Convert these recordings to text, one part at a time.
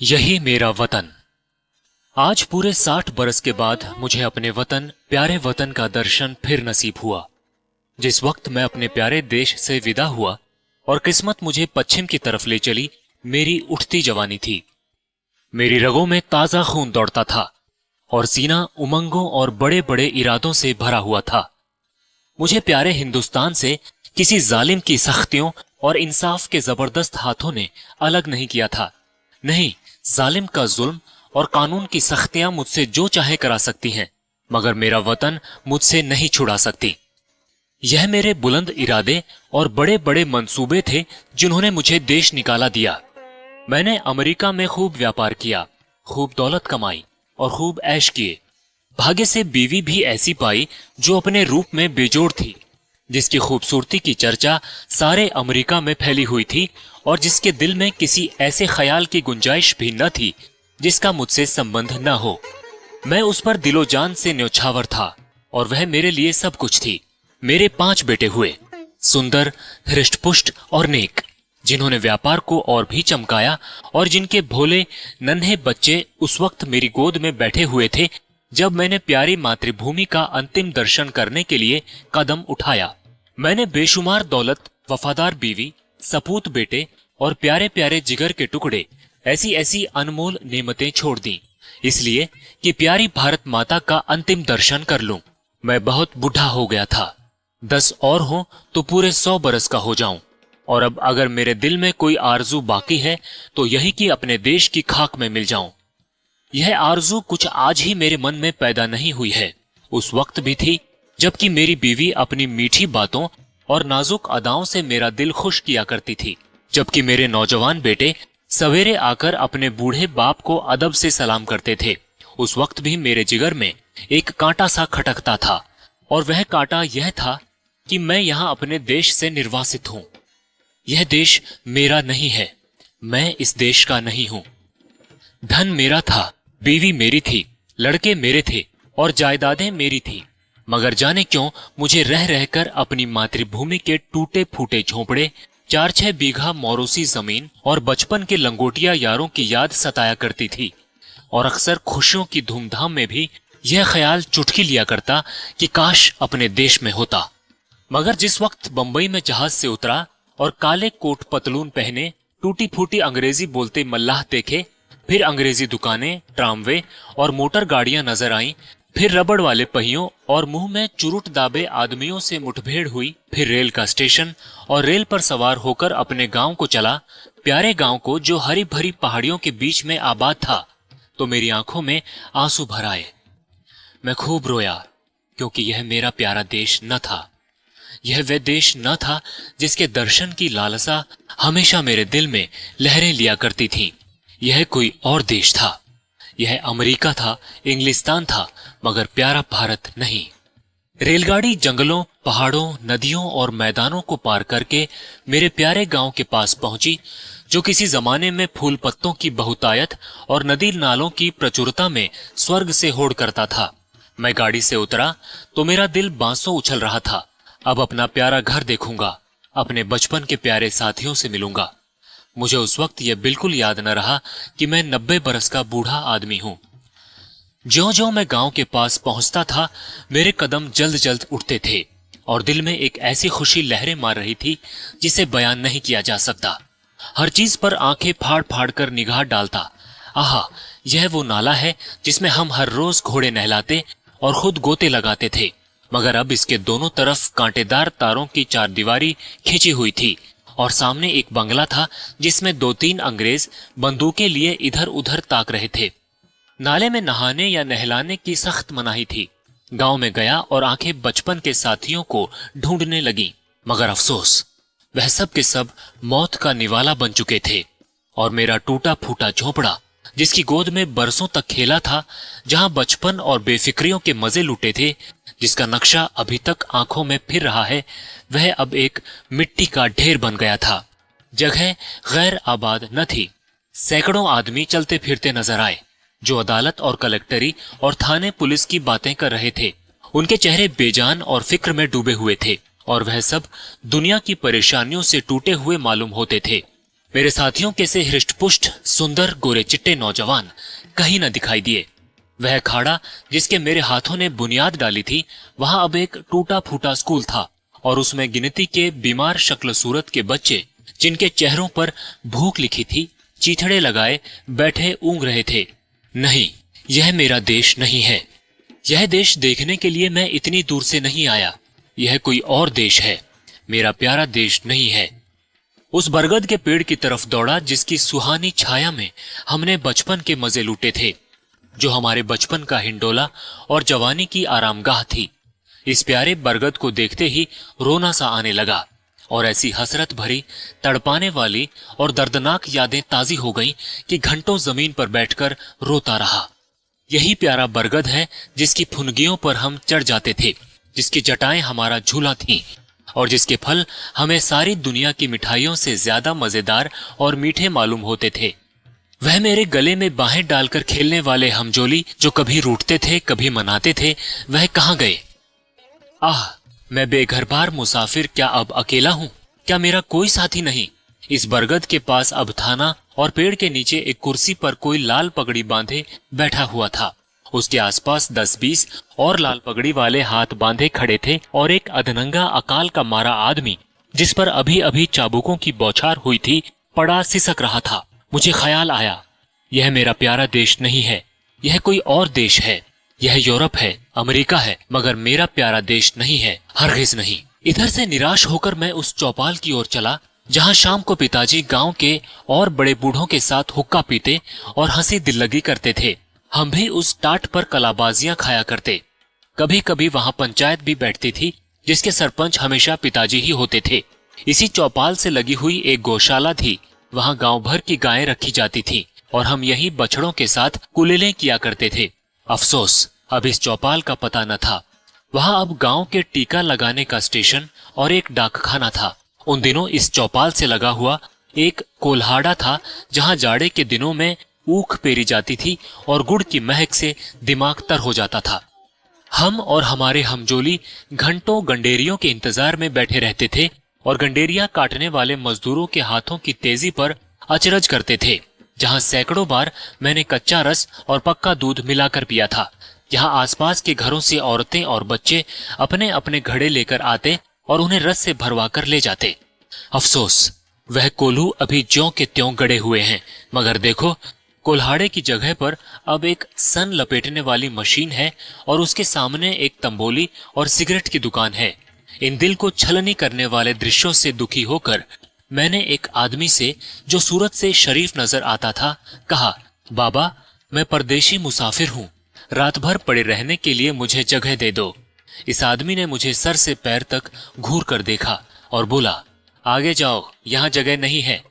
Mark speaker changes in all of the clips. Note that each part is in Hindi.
Speaker 1: यही मेरा वतन। आज पूरे 60 बरस के बाद मुझे अपने वतन, प्यारे वतन का दर्शन फिर नसीब हुआ। जिस वक्त मैं अपने प्यारे देश से विदा हुआ और किस्मत मुझे पश्चिम की तरफ ले चली, मेरी उठती जवानी थी। मेरी रगों में ताजा खून दौड़ता था और सीना उमंगों और बड़े बड़े इरादों से भरा हुआ था। मुझे प्यारे हिंदुस्तान से किसी जालिम की सख्तियों और इंसाफ के जबरदस्त हाथों ने अलग नहीं किया था। नहीं, जालिम का जुल्म और कानून की सख्तियां मुझसे जो चाहे करा सकती हैं, मगर मेरा वतन मुझसे नहीं छुड़ा सकती। यह मेरे बुलंद इरादे और बड़े बड़े मंसूबे थे जिन्होंने मुझे देश निकाला दिया। मैंने अमेरिका में खूब व्यापार किया, खूब दौलत कमाई और खूब ऐश किए। भाग्य से बीवी भी ऐसी पाई जो अपने रूप में बेजोड़ थी, जिसकी खूबसूरती की चर्चा सारे अमेरिका में फैली हुई थी और जिसके दिल में किसी ऐसे ख्याल की गुंजाइश भी न थी जिसका मुझसे संबंध न हो। मैं उस पर दिलो जान से न्योछावर था और वह मेरे लिए सब कुछ थी। मेरे 5 बेटे हुए, सुंदर, हृष्टपुष्ट और नेक, जिन्होंने व्यापार को और भी चमकाया और जिनके भोले नन्हे बच्चे उस वक्त मेरी गोद में बैठे हुए थे जब मैंने प्यारी मातृभूमि का अंतिम दर्शन करने के लिए कदम उठाया। मैंने बेशुमार दौलत, वफादार बीवी, सपूत बेटे और प्यारे प्यारे जिगर के टुकड़े, ऐसी ऐसी अनमोल नेमतें छोड़ दी, इसलिए कि प्यारी भारत माता का अंतिम दर्शन कर लूं। मैं बहुत बूढ़ा हो गया था। 10 और हो तो पूरे 100 बरस का हो जाऊं। और अब अगर मेरे दिल में कोई आरजू बाकी है तो यही कि अपने देश की खाक में मिल जाऊं। यह आरजू कुछ आज ही मेरे मन में पैदा नहीं हुई है, उस वक्त भी थी जबकि मेरी बीवी अपनी मीठी बातों और नाजुक अदाओं से मेरा दिल खुश किया करती थी, जबकि मेरे नौजवान बेटे सवेरे आकर अपने बूढ़े बाप को अदब से सलाम करते थे। उस वक्त भी मेरे जिगर में एक कांटा सा खटकता था और वह कांटा यह था कि मैं यहाँ अपने देश से निर्वासित हूँ। यह देश मेरा नहीं है, मैं इस देश का नहीं हूँ। धन मेरा था, बीवी मेरी थी, लड़के मेरे थे और जायदादें मेरी थी, मगर जाने क्यों मुझे रह रहकर अपनी मातृभूमि के टूटे फूटे झोंपड़े, 4-6 बीघा मौरूसी जमीन और बचपन के लंगोटिया यारों की याद सताया करती थी। और अक्सर खुशियों की धूमधाम में भी यह ख्याल चुटकी लिया करता कि काश अपने देश में होता। मगर जिस वक्त बंबई में जहाज से उतरा और काले कोट पतलून पहने टूटी फूटी अंग्रेजी बोलते मल्लाह देखे, फिर अंग्रेजी दुकानें, ट्रामवे और मोटर गाड़ियां नजर आईं, फिर रबड़ वाले पहियों और मुंह में चुरुट दाबे आदमियों से मुठभेड़ हुई, फिर रेल का स्टेशन और रेल पर सवार होकर अपने गांव को चला, प्यारे गांव को जो हरी भरी पहाड़ियों के बीच में आबाद था, तो मेरी आंखों में आंसू भर आए। मैं खूब रोया, क्योंकि यह मेरा प्यारा देश न था। यह वह देश न था जिसके दर्शन की लालसा हमेशा मेरे दिल में लहरें लिया करती थी। यह कोई और देश था। यह अमेरिका था, इंग्लिस्तान था, मगर प्यारा भारत नहीं। रेलगाड़ी जंगलों, पहाड़ों, नदियों और मैदानों को पार करके मेरे प्यारे गांव के पास पहुंची, जो किसी जमाने में फूल पत्तों की बहुतायत और नदी नालों की प्रचुरता में स्वर्ग से होड़ करता था। मैं गाड़ी से उतरा तो मेरा दिल बांसों उछल रहा था। अब अपना प्यारा घर देखूंगा, अपने बचपन के प्यारे साथियों से मिलूंगा। मुझे उस वक्त यह बिल्कुल याद न रहा कि मैं 90 बरस का बूढ़ा आदमी हूं। ज्यों-ज्यों मैं गांव के पास पहुंचता था, मेरे कदम जल्द जल्द उठते थे और दिल में एक ऐसी खुशी लहरें मार रही थी जिसे बयान नहीं किया जा सकता। हर चीज पर आंखें फाड़ फाड़ कर निगाह डालता। आहा, यह वो नाला है जिसमें हम हर रोज घोड़े नहलाते और खुद गोते लगाते थे, मगर अब इसके दोनों तरफ कांटेदार तारों की चारदीवारी खिंची हुई थी और सामने एक बंगला था जिसमें 2-3 अंग्रेज बंदूकें लिए इधर उधर ताक रहे थे। नाले में नहाने या नहलाने की सख्त मनाही थी। गांव में गया और आंखें बचपन के साथियों को ढूंढने लगी, मगर अफसोस, वह सब के सब मौत का निवाला बन चुके थे। और मेरा टूटा फूटा झोंपड़ा, जिसकी गोद में बरसों तक खेला था, जहां बचपन और बेफिक्रियों के मजे लूटे थे, जिसका नक्शा अभी तक आंखों में फिर रहा है, वह अब एक मिट्टी का ढेर बन गया था। जगह गैर आबाद न थी। सैकड़ों आदमी चलते फिरते नजर आए, जो अदालत और कलेक्टरी और थाने पुलिस की बातें कर रहे थे। उनके चेहरे बेजान और फिक्र में डूबे हुए थे और वह सब दुनिया की परेशानियों से टूटे हुए मालूम होते थे। मेरे साथियों के से हृष्टपुष्ट सुंदर गोरे चिट्टे नौजवान कहीं न दिखाई दिए। वह अखाड़ा जिसके मेरे हाथों ने बुनियाद डाली थी, वहां अब एक टूटा फूटा स्कूल था और उसमें गिनती के बीमार शक्ल सूरत के बच्चे, जिनके चेहरों पर भूख लिखी थी, चीथड़े लगाए बैठे ऊँग रहे थे। नहीं, यह मेरा देश नहीं है। यह देश देखने के लिए मैं इतनी दूर से नहीं आया। यह कोई और देश है, मेरा प्यारा देश नहीं है। उस बरगद के पेड़ की तरफ दौड़ा जिसकी सुहानी छाया में हमने बचपन के मजे लूटे थे, जो हमारे बचपन का हिंडोला और जवानी की आरामगाह थी। इस प्यारे बरगद को देखते ही रोना सा आने लगा और ऐसी हसरत भरी, तड़पाने वाली और दर्दनाक यादें ताजी हो गईं कि घंटों जमीन पर बैठकर रोता रहा। यही प्यारा बरगद है जिसकी फुनगियों पर हम चढ़ जाते थे, जिसकी जटाएं हमारा झूला थीं और जिसके फल हमें सारी दुनिया की मिठाइयों से ज्यादा मजेदार और मीठे मालूम होते थे। वह मेरे गले में बाहें डालकर खेलने वाले हमजोली जो कभी रूठते थे, कभी मनाते थे, वह कहाँ गए? आह, मैं बेघरबार मुसाफिर क्या अब अकेला हूँ? क्या मेरा कोई साथी नहीं? इस बरगद के पास अब थाना और पेड़ के नीचे एक कुर्सी पर कोई लाल पगड़ी बांधे बैठा हुआ था। उसके आसपास 10-20 और लाल पगड़ी वाले हाथ बांधे खड़े थे और एक अधनंगा अकाल का मारा आदमी, जिस पर अभी अभी चाबुकों की बौछार हुई थी, पड़ा सिसक रहा था। मुझे ख्याल आया, यह मेरा प्यारा देश नहीं है, यह कोई और देश है। यह यूरोप है, अमेरिका है, मगर मेरा प्यारा देश नहीं है, हरगिज नहीं। इधर से निराश होकर मैं उस चौपाल की ओर चला जहां शाम को पिताजी गांव के और बड़े बूढ़ों के साथ हुक्का पीते और हंसी दिल्लगी करते थे। हम भी उस टाट पर कलाबाजियां खाया करते। कभी कभी वहां पंचायत भी बैठती थी, जिसके सरपंच हमेशा पिताजी ही होते थे। इसी चौपाल से लगी हुई एक गौशाला थी। वहां गांव भर की गायें रखी जाती थी और हम यही बछड़ों के साथ कुलेलें किया करते थे। अफसोस, अब इस चौपाल का पता न था। वहां अब गांव के टीका लगाने का स्टेशन और एक डाकखाना था। उन दिनों इस चौपाल से लगा हुआ एक कोल्हाड़ा था, जहां जाड़े के दिनों में ऊख पेरी जाती थी और गुड़ की महक से दिमाग तर हो जाता था। हम और हमारे हमजोली घंटों गंडेरियों के इंतजार में बैठे रहते थे और गंडेरिया काटने वाले मजदूरों के हाथों की तेजी पर अचरज करते थे। जहां सैकड़ों बार मैंने कच्चा रस और पक्का दूध मिलाकर पिया था। यहाँ आसपास के घरों से औरतें और बच्चे अपने अपने घड़े लेकर आते और उन्हें रस से भरवा कर ले जाते। अफसोस, वह कोल्हू अभी ज्यों के त्यों गड़े हुए हैं, मगर देखो, कोल्हाड़े की जगह पर अब एक सन लपेटने वाली मशीन है और उसके सामने एक तंबोली और सिगरेट की दुकान है। इन दिल को छलनी करने वाले दृश्यों से दुखी होकर मैंने एक आदमी से, जो सूरत से शरीफ नजर आता था, कहा, बाबा, मैं परदेशी मुसाफिर हूँ, रात भर पड़े रहने के लिए मुझे जगह दे दो। इस आदमी ने मुझे सर से पैर तक घूर कर देखा और बोला, आगे जाओ, यहाँ जगह नहीं है।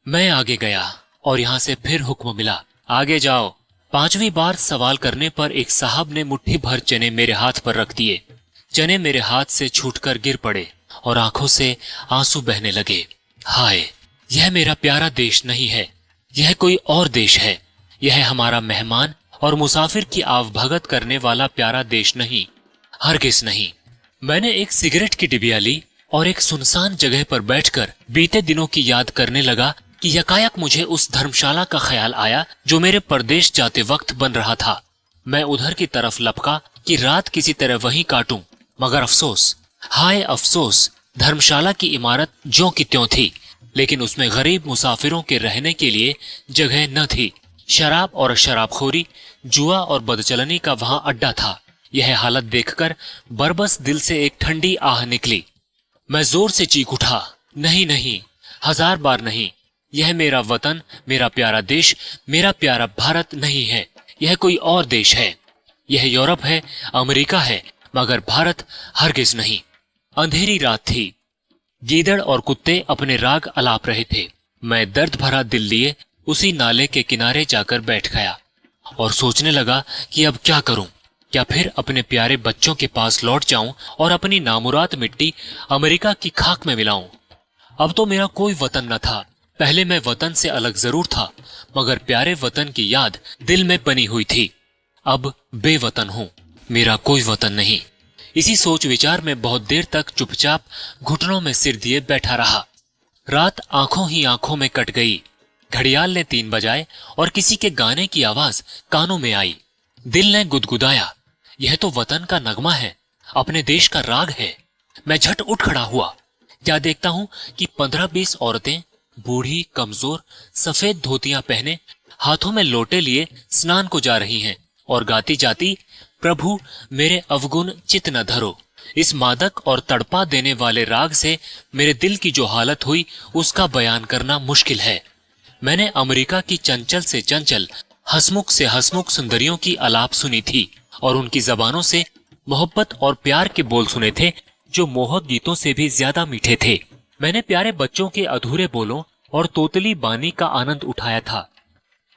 Speaker 1: मैं आगे गया और यहाँ से फिर हुक्म मिला, आगे जाओ। 5वीं बार सवाल करने पर एक साहब ने मुट्ठी भर चने मेरे हाथ पर रख दिए। चने मेरे हाथ से छूटकर गिर पड़े और आंखों से आंसू बहने लगे। हाय, यह मेरा प्यारा देश नहीं है, यह कोई और देश है। यह हमारा मेहमान और मुसाफिर की आवभगत करने वाला प्यारा देश नहीं, हरगिज नहीं। मैंने एक सिगरेट की डिबिया ली और एक सुनसान जगह पर बैठकर बीते दिनों की याद करने लगा कि यकायक मुझे उस धर्मशाला का ख्याल आया जो मेरे परदेश जाते वक्त बन रहा था। मैं उधर की तरफ लपका कि रात किसी तरह वहीं काटूं, मगर अफसोस, हाय अफसोस, धर्मशाला की इमारत ज्यों की त्यों थी, लेकिन उसमें गरीब मुसाफिरों के रहने के लिए जगह न थी। शराब और शराबखोरी, जुआ और बदचलनी का वहां अड्डा था। यह हालत देखकर बरबस दिल से एक ठंडी आह निकली। मैं जोर से चीख उठा, नहीं नहीं, 1000 बार नहीं, यह मेरा वतन, मेरा प्यारा देश, मेरा प्यारा भारत नहीं है, यह कोई और देश है। यह यूरोप है, अमेरिका है, मगर भारत हरगिज नहीं। अंधेरी रात थी। गीदड़ और कुत्ते अपने राग अलाप रहे थे। मैं दर्द भरा दिल लिए उसी नाले के किनारे जाकर बैठ गया और सोचने लगा कि अब क्या करूं। क्या फिर अपने प्यारे बच्चों के पास लौट जाऊं और अपनी नामुराद मिट्टी अमेरिका की खाक में मिलाऊं? अब तो मेरा कोई वतन न था। पहले मैं वतन से अलग जरूर था, मगर प्यारे वतन की याद दिल में बनी हुई थी। अब बेवतन हूं, मेरा कोई वतन नहीं। इसी सोच विचार में बहुत देर तक चुपचाप घुटनों में सिर दिए बैठा रहा। रात आंखों ही आंखों में कट गई। घड़ियाल ने 3 बजाए और किसी के गाने की आवाज कानों में आई। दिल ने गुदगुदाया, यह तो वतन का नगमा है, अपने देश का राग है। मैं झट उठ खड़ा हुआ। क्या देखता हूं कि 15-20 औरतें, बूढ़ी, कमजोर, सफेद धोतियां पहने, हाथों में लोटे लिए स्नान को जा रही हैं और गाती जाती, प्रभु मेरे अवगुण चित न धरो। इस मादक और तड़पा देने वाले राग से मेरे दिल की जो हालत हुई उसका बयान करना मुश्किल है। मैंने अमेरिका की चंचल से चंचल, हंसमुख से हंसमुख सुंदरियों की आलाप सुनी थी और उनकी जबानों से मोहब्बत और प्यार के बोल सुने थे जो मोहक गीतों से भी ज्यादा मीठे थे। मैंने प्यारे बच्चों के अधूरे बोलों और तोतली बानी का आनंद उठाया था।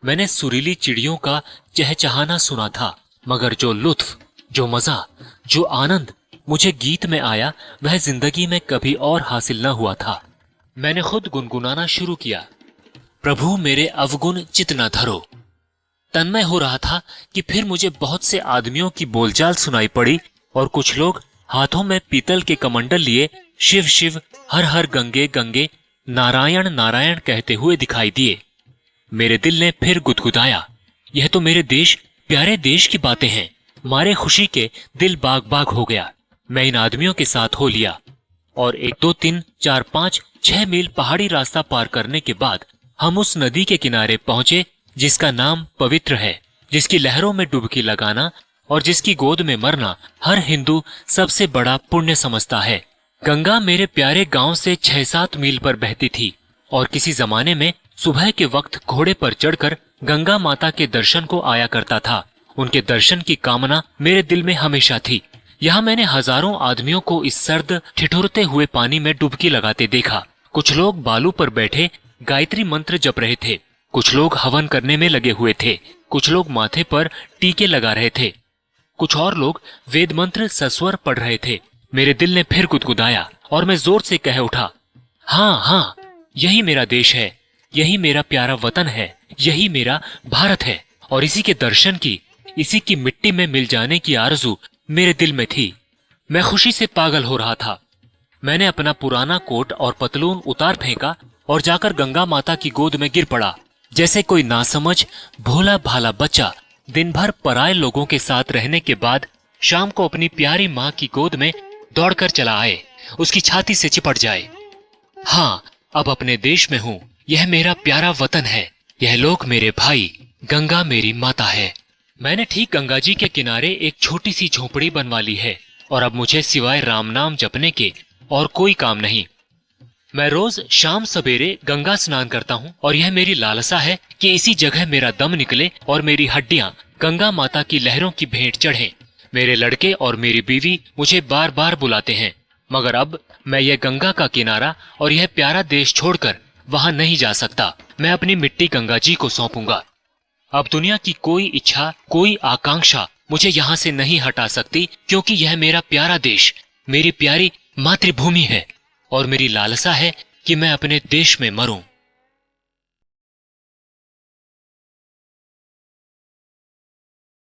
Speaker 1: मैंने सुरीली चिड़ियों का चहचहाना सुना था, मगर जो लुत्फ, जो मजा, जो आनंद मुझे गीत में आया वह जिंदगी में कभी और हासिल न हुआ था। मैंने खुद गुनगुनाना शुरू किया, प्रभु मेरे अवगुण चित न धरो। तन्मय हो रहा था कि फिर मुझे बहुत से आदमियों की बोलचाल सुनाई पड़ी और कुछ लोग हाथों में पीतल के कमंडल लिए शिव शिव, हर हर गंगे गंगे, नारायण नारायण कहते हुए दिखाई दिए। मेरे दिल ने फिर गुदगुदाया, यह तो मेरे देश, प्यारे देश की बातें हैं। मारे खुशी के दिल बाग बाग हो गया। मैं इन आदमियों के साथ हो लिया और 1 2 3 4 5 6 मील पहाड़ी रास्ता पार करने के बाद हम उस नदी के किनारे पहुंचे जिसका नाम पवित्र है, जिसकी लहरों में डुबकी लगाना और जिसकी गोद में मरना हर हिंदू सबसे बड़ा पुण्य समझता है। गंगा मेरे प्यारे गांव से 6-7 मील पर बहती थी और किसी जमाने में सुबह के वक्त घोड़े पर चढ़कर गंगा माता के दर्शन को आया करता था। उनके दर्शन की कामना मेरे दिल में हमेशा थी। यहाँ मैंने हजारों आदमियों को इस सर्द ठिठुरते हुए पानी में डुबकी लगाते देखा। कुछ लोग बालू पर बैठे गायत्री मंत्र जप रहे थे, कुछ लोग हवन करने में लगे हुए थे, कुछ लोग माथे पर टीके लगा रहे थे, कुछ और लोग वेद मंत्र सस्वर पढ़ रहे थे। मेरे दिल ने फिर गुदगुदाया और मैं जोर से कह उठा, हाँ हाँ, यही मेरा देश है, यही मेरा प्यारा वतन है, यही मेरा भारत है। और इसी के दर्शन की, इसी की मिट्टी में मिल जाने की आरज़ू मेरे दिल में थी। मैं खुशी से पागल हो रहा था। मैंने अपना पुराना कोट और पतलून उतार फेंका और जाकर गंगा माता की गोद में गिर पड़ा, जैसे कोई नासमझ भोला भाला बच्चा दिन भर पराए लोगों के साथ रहने के बाद शाम को अपनी प्यारी माँ की गोद में दौड़कर चला आए, उसकी छाती से चिपट जाए। हाँ, अब अपने देश में हूँ, यह मेरा प्यारा वतन है, यह लोग मेरे भाई, गंगा मेरी माता है। मैंने ठीक गंगा जी के किनारे एक छोटी सी झोपड़ी बनवा ली है और अब मुझे सिवाय राम नाम जपने के और कोई काम नहीं। मैं रोज शाम सवेरे गंगा स्नान करता हूँ और यह मेरी लालसा है कि इसी जगह मेरा दम निकले और मेरी हड्डियां गंगा माता की लहरों की भेंट चढ़ें। मेरे लड़के और मेरी बीवी मुझे बार बार बुलाते हैं, मगर अब मैं यह गंगा का किनारा और यह प्यारा देश छोड़कर वहां नहीं जा सकता। मैं अपनी मिट्टी गंगा जी को सौंपूंगा। अब दुनिया की कोई इच्छा, कोई आकांक्षा मुझे यहाँ से नहीं हटा सकती, क्योंकि यह मेरा प्यारा देश, मेरी प्यारी मातृभूमि है और मेरी लालसा है कि मैं अपने देश में मरूं।